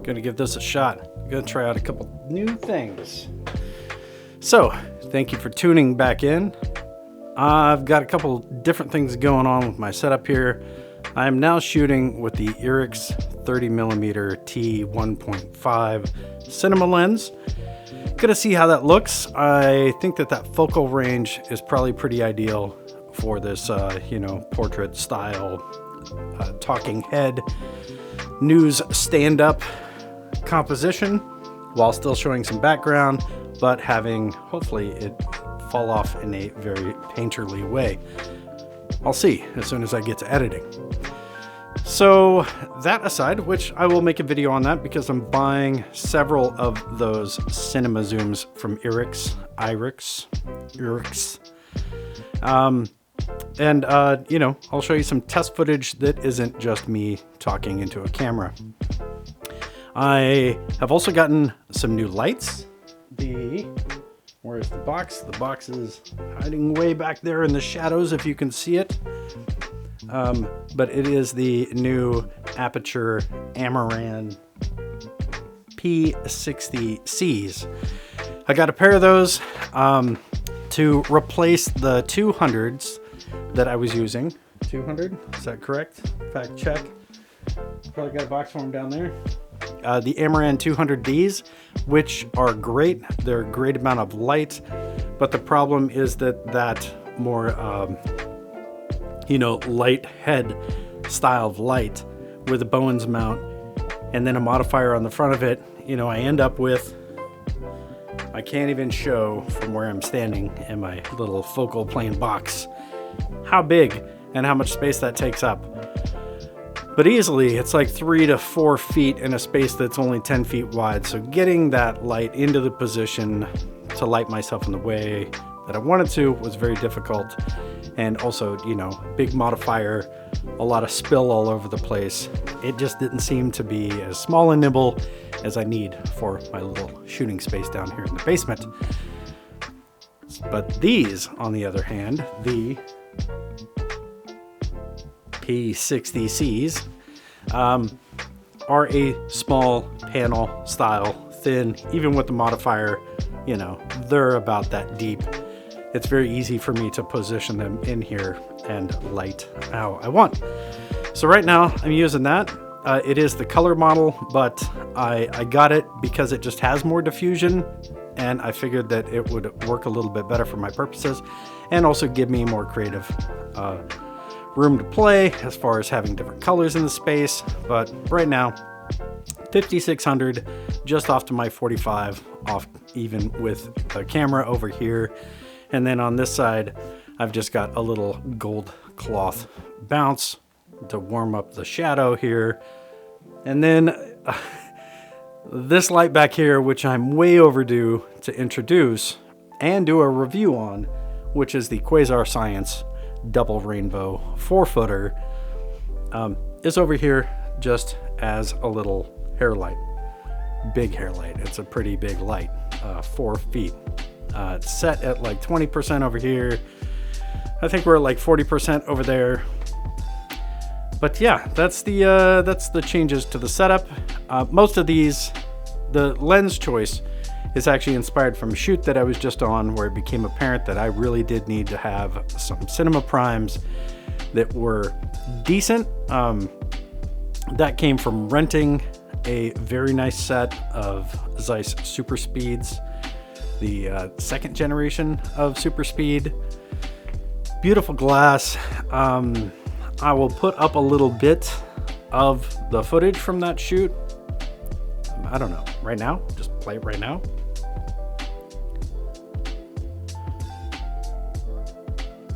Gonna give this a shot. Gonna try out a couple new things. So, thank you for tuning back in. I've got a couple different things going on with my setup here. I am now shooting with the Irix 30mm T1.5 cinema lens. Gonna see how that looks. I think that focal range is probably pretty ideal for this, portrait style, talking head, news stand-up composition, while still showing some background, but having, hopefully, it fall off in a very painterly way. I'll see as soon as I get to editing. So that aside, which I will make a video on that because I'm buying several of those cinema zooms from Irix. I'll show you some test footage that isn't just me talking into a camera. I have also gotten some new lights. Where's the box? The box is hiding way back there in the shadows if you can see it. But it is the new Aputure P60Cs. I got a pair of those to replace the 200s that I was using. 200? Is that correct? Fact check. Probably got a box for them down there. The Amaran 200Ds, which are great. They're a great amount of light, but the problem is that more, light head style of light with a Bowens mount and then a modifier on the front of it, I end up with, I can't even show from where I'm standing in my little focal plane box how big and how much space that takes up. But easily, it's like 3 to 4 feet in a space that's only 10 feet wide. So getting that light into the position to light myself in the way that I wanted to was very difficult. And also, big modifier, a lot of spill all over the place. It just didn't seem to be as small and nimble as I need for my little shooting space down here in the basement. But these, on the other hand, the P60Cs are a small panel style, thin, even with the modifier, they're about that deep. It's very easy for me to position them in here and light how I want. So right now I'm using that. It is the color model, but I got it because it just has more diffusion, and I figured that it would work a little bit better for my purposes and also give me more creative room to play as far as having different colors in the space. But right now, 5600 just off to my 45 off, even with the camera over here. And then on this side, I've just got a little gold cloth bounce to warm up the shadow here. And then this light back here, which I'm way overdue to introduce and do a review on, which is the Quasar Science double rainbow 4-footer, is over here just as a little hair light. Big hair light. It's a pretty big light, 4 feet. It's set at like 20% over here. I think we're at like 40% over there. But yeah, that's the changes to the setup. Most of these, the lens choice is actually inspired from a shoot that I was just on, where it became apparent that I really did need to have some cinema primes that were decent. That came from renting a very nice set of Zeiss Super Speeds, the second generation of Super Speed. Beautiful glass. I will put up a little bit of the footage from that shoot. I don't know, right now? Just play it right now.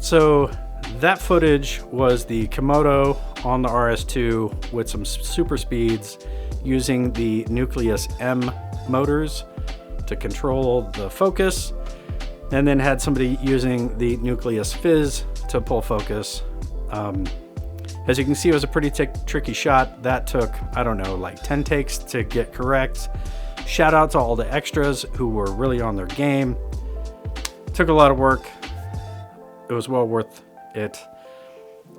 So that footage was the Komodo on the RS2 with some super speeds using the Nucleus M motors to control the focus, and then had somebody using the Nucleus Fizz to pull focus. As you can see, it was a pretty tricky shot. That took, I don't know, like 10 takes to get correct. Shout out to all the extras who were really on their game. Took a lot of work. It was well worth it.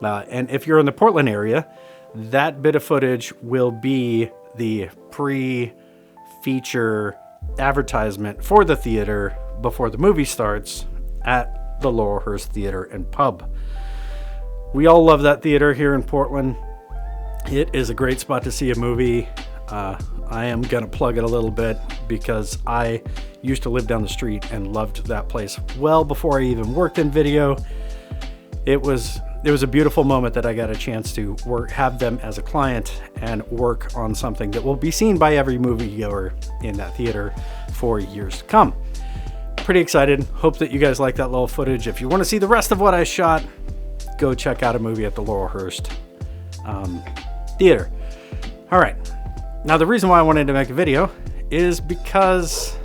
And if you're in the Portland area, that bit of footage will be the pre-feature advertisement for the theater before the movie starts at the Laurelhurst Theater and Pub. We all love that theater here in Portland. It is a great spot to see a movie. I am going to plug it a little bit because I used to live down the street and loved that place well before I even worked in video. It was a beautiful moment that I got a chance to have them as a client and work on something that will be seen by every moviegoer in that theater for years to come. Pretty excited. Hope that you guys like that little footage. If you want to see the rest of what I shot, go check out a movie at the Laurelhurst Theater. All right. Now, the reason why I wanted to make a video is because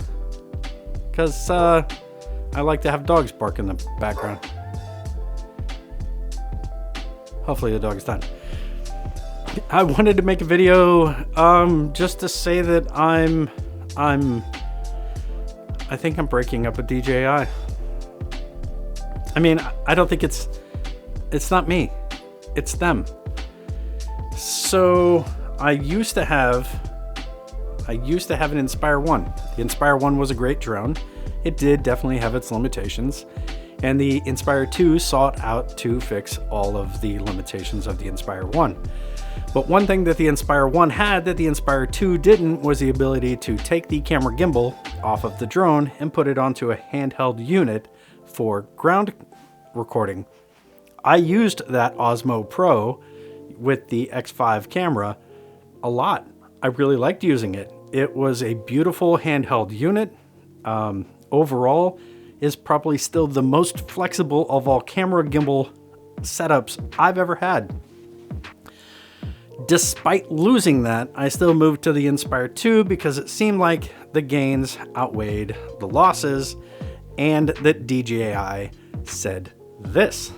I like to have dogs bark in the background. Hopefully the dog is done. I wanted to make a video just to say that I think I'm breaking up with DJI. I mean, I don't think it's not me. It's them. So I used to have an Inspire 1. The Inspire 1 was a great drone. It did definitely have its limitations. And the Inspire 2 sought out to fix all of the limitations of the Inspire 1. But one thing that the Inspire 1 had that the Inspire 2 didn't was the ability to take the camera gimbal off of the drone and put it onto a handheld unit for ground recording. I used that Osmo Pro with the X5 camera a lot. I really liked using it. It was a beautiful handheld unit. Overall, is probably still the most flexible of all camera gimbal setups I've ever had. Despite losing that, I still moved to the Inspire 2 because it seemed like the gains outweighed the losses, and that DJI said this.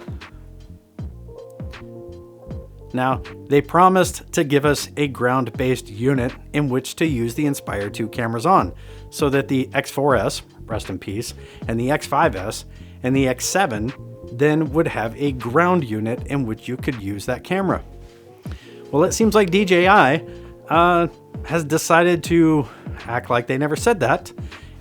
Now, they promised to give us a ground-based unit in which to use the Inspire 2 cameras on, so that the X4S, rest in peace, and the X5S and the X7 then would have a ground unit in which you could use that camera. Well, it seems like DJI has decided to act like they never said that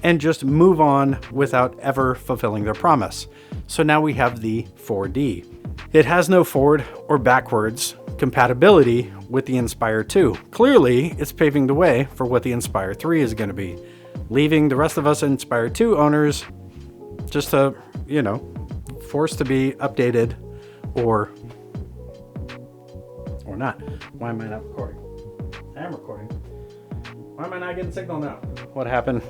and just move on without ever fulfilling their promise. So now we have the 4D. It has no forward or backwards compatibility with the Inspire 2. Clearly, it's paving the way for what the Inspire 3 is going to be, leaving the rest of us Inspire 2 owners just to, forced to be updated or not. Why am I not recording? I am recording. Why am I not getting signal now? What happened?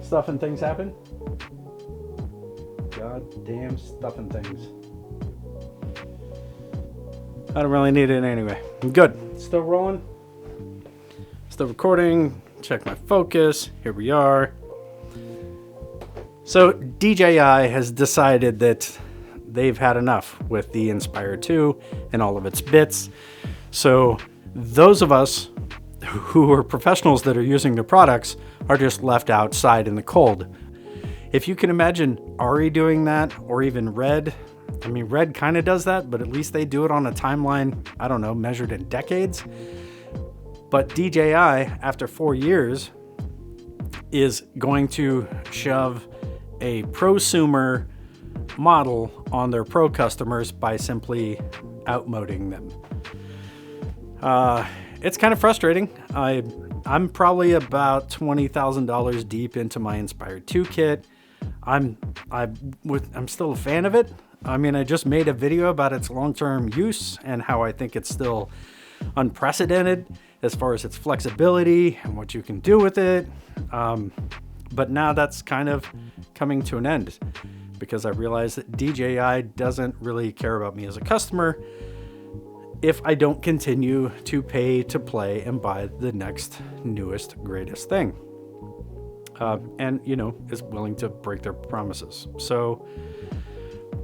Stuff and things happen. Goddamn stuff and things. I don't really need it anyway. I'm good. Still rolling. Still recording. Check my focus. Here we are. So DJI has decided that they've had enough with the Inspire 2 and all of its bits. So those of us who are professionals that are using the products are just left outside in the cold. If you can imagine Ari doing that, or even Red. I mean, Red kind of does that, but at least they do it on a timeline, I don't know, measured in decades. But DJI, after 4 years, is going to shove a prosumer model on their pro customers by simply outmoding them. It's kind of frustrating. I'm probably about $20,000 deep into my Inspire 2 kit. I'm still a fan of it. I mean, I just made a video about its long-term use and how I think it's still unprecedented as far as its flexibility and what you can do with it. But now that's kind of coming to an end because I realize that DJI doesn't really care about me as a customer if I don't continue to pay to play and buy the next newest, greatest thing. And, is willing to break their promises. So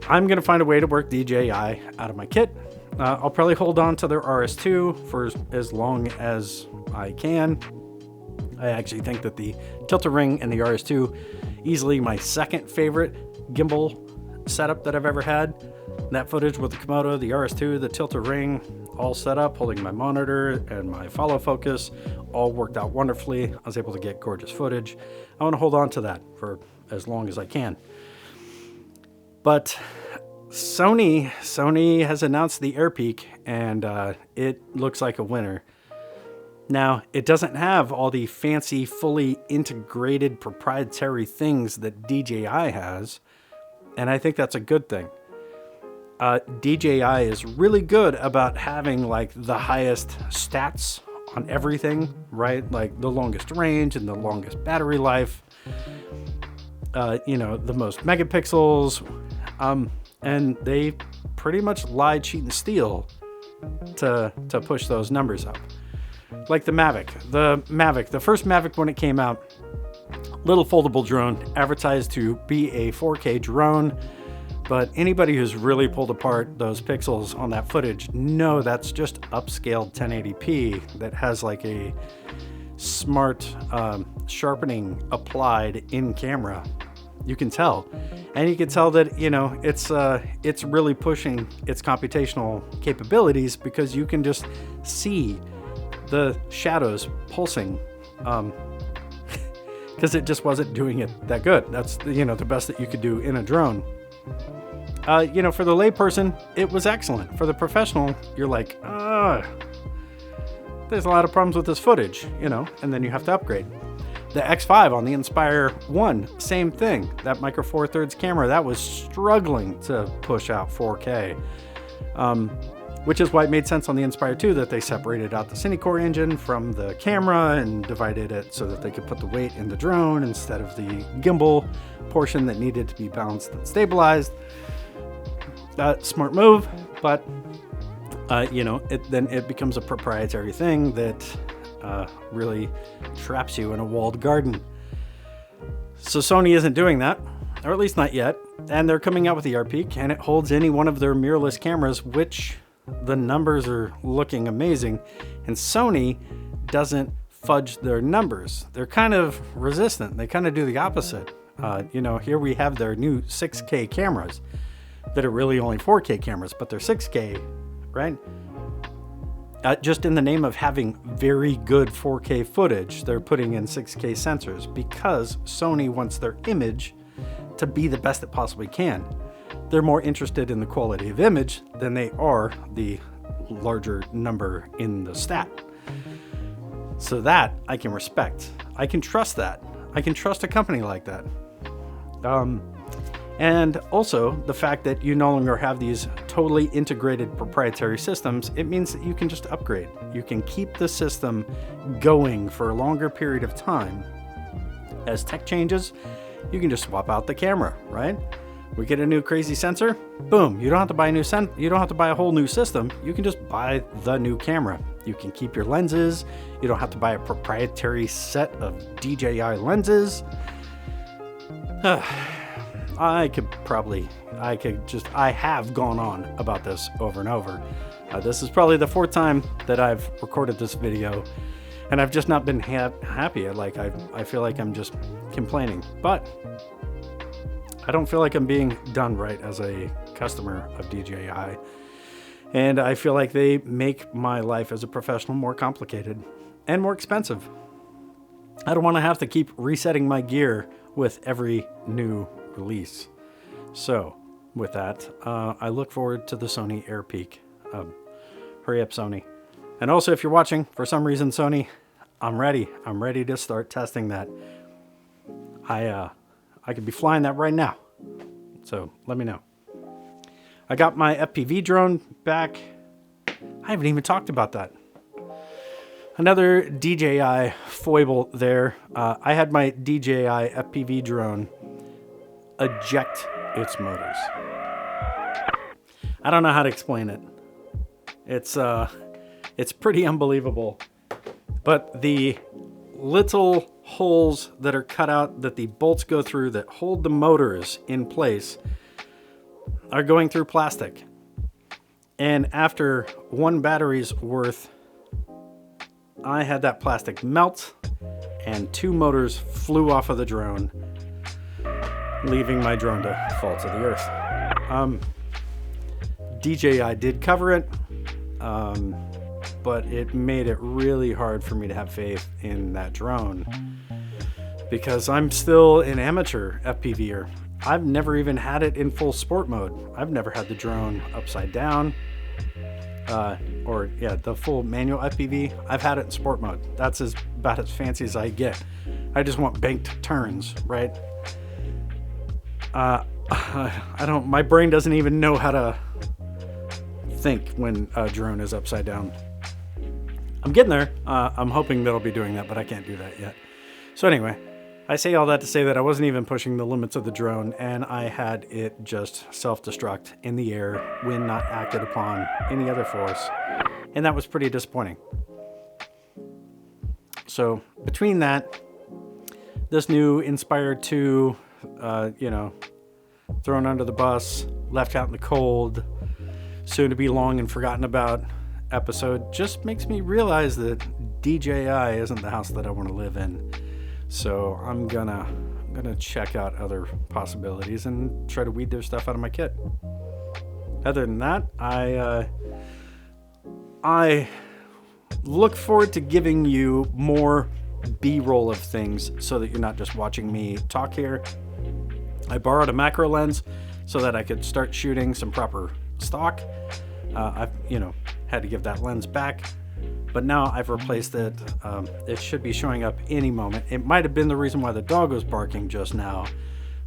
I'm going to find a way to work DJI out of my kit. I'll probably hold on to their RS2 for as long as I can. I actually think that the Tilt-A-Ring and the RS2, easily my second favorite gimbal setup that I've ever had. That footage with the Komodo, the RS2, the tilter ring, all set up, holding my monitor and my follow focus, all worked out wonderfully. I was able to get gorgeous footage. I want to hold on to that for as long as I can. But Sony has announced the Airpeak, and it looks like a winner. Now, it doesn't have all the fancy, fully integrated proprietary things that DJI has, and I think that's a good thing. DJI is really good about having like the highest stats on everything, right? Like the longest range and the longest battery life, the most megapixels, and they pretty much lied, cheat, and steal to push those numbers up. Like the Mavic, the first Mavic when it came out, little foldable drone, advertised to be a 4K drone, but anybody who's really pulled apart those pixels on that footage know that's just upscaled 1080p that has like a smart sharpening applied in camera. You can tell, and you can tell that it's really pushing its computational capabilities, because you can just see the shadows pulsing, because it just wasn't doing it that good. That's the best that you could do in a drone. For the layperson, it was excellent. For the professional, you're like, there's a lot of problems with this footage, and then you have to upgrade. The X5 on the Inspire 1, same thing. That Micro Four Thirds camera, that was struggling to push out 4K. Which is why it made sense on the Inspire 2 that they separated out the Cine core engine from the camera and divided it so that they could put the weight in the drone instead of the gimbal portion that needed to be balanced and stabilized. Smart move, but then it becomes a proprietary thing that really traps you in a walled garden. So Sony isn't doing that, or at least not yet, and they're coming out with the Airpeak, and it holds any one of their mirrorless cameras, which the numbers are looking amazing, and Sony doesn't fudge their numbers. They're kind of resistant. They kind of do the opposite. Here we have their new 6K cameras that are really only 4K cameras, but they're 6K, right? Just in the name of having very good 4K footage, they're putting in 6K sensors because Sony wants their image to be the best it possibly can. They're more interested in the quality of image than they are the larger number in the stat. So that I can respect. I can trust that. I can trust a company like that. And also the fact that you no longer have these totally integrated proprietary systems, it means that you can just upgrade. You can keep the system going for a longer period of time. As tech changes, you can just swap out the camera, right? We get a new crazy sensor, boom, you don't have to buy you don't have to buy a whole new system. You can just buy the new camera. You can keep your lenses. You don't have to buy a proprietary set of DJI lenses. I have gone on about this over and over. This is probably the fourth time that I've recorded this video, and I've just not been happy. I feel like I'm just complaining, but I don't feel like I'm being done right as a customer of DJI. And I feel like they make my life as a professional more complicated and more expensive. I don't want to have to keep resetting my gear with every new release. So with that, I look forward to the Sony Airpeak. Hurry up, Sony. And also, if you're watching, for some reason, Sony, I'm ready. I'm ready to start testing that. I could be flying that right now. So let me know. I got my FPV drone back. I haven't even talked about that. Another DJI foible there. I had my DJI FPV drone eject its motors. I don't know how to explain it. It's pretty unbelievable. But the little holes that are cut out that the bolts go through that hold the motors in place are going through plastic. And after one battery's worth, I had that plastic melt and 2 motors flew off of the drone, leaving my drone to fall to the earth. DJI did cover it, but it made it really hard for me to have faith in that drone because I'm still an amateur FPVer. I've never even had it in full sport mode. I've never had the drone upside down, or yeah, the full manual FPV. I've had it in sport mode. That's about as fancy as I get. I just want banked turns, right? My brain doesn't even know how to think when a drone is upside down. I'm getting there. I'm hoping that I'll be doing that, but I can't do that yet. So anyway, I say all that to say that I wasn't even pushing the limits of the drone, and I had it just self-destruct in the air when not acted upon any other force, and that was pretty disappointing. So between that, this new Inspire 2, thrown under the bus, left out in the cold, soon to be long and forgotten about episode just makes me realize that DJI isn't the house that I want to live in. So I'm gonna check out other possibilities and try to weed their stuff out of my kit. Other than that, I look forward to giving you more B-roll of things so that you're not just watching me talk here. I borrowed a macro lens so that I could start shooting some proper stock. I've had to give that lens back, but now I've replaced it. It should be showing up any moment. It might have been the reason why the dog was barking just now,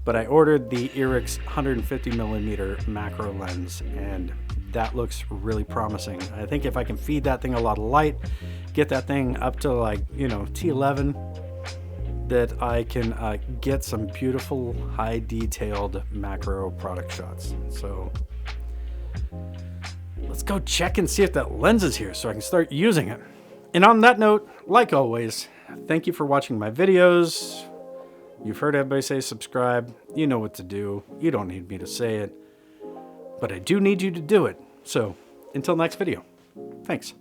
but I ordered the Irix 150mm macro lens, and that looks really promising. I think if I can feed that thing a lot of light, get that thing up to T11, that I can get some beautiful high detailed macro product shots. So let's go check and see if that lens is here so I can start using it. And on that note, like always, thank you for watching my videos. You've heard everybody say subscribe. You know what to do. You don't need me to say it, but I do need you to do it. So until next video, thanks.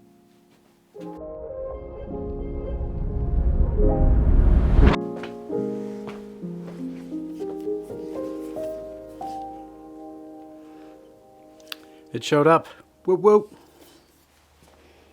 It showed up. Whoop whoop.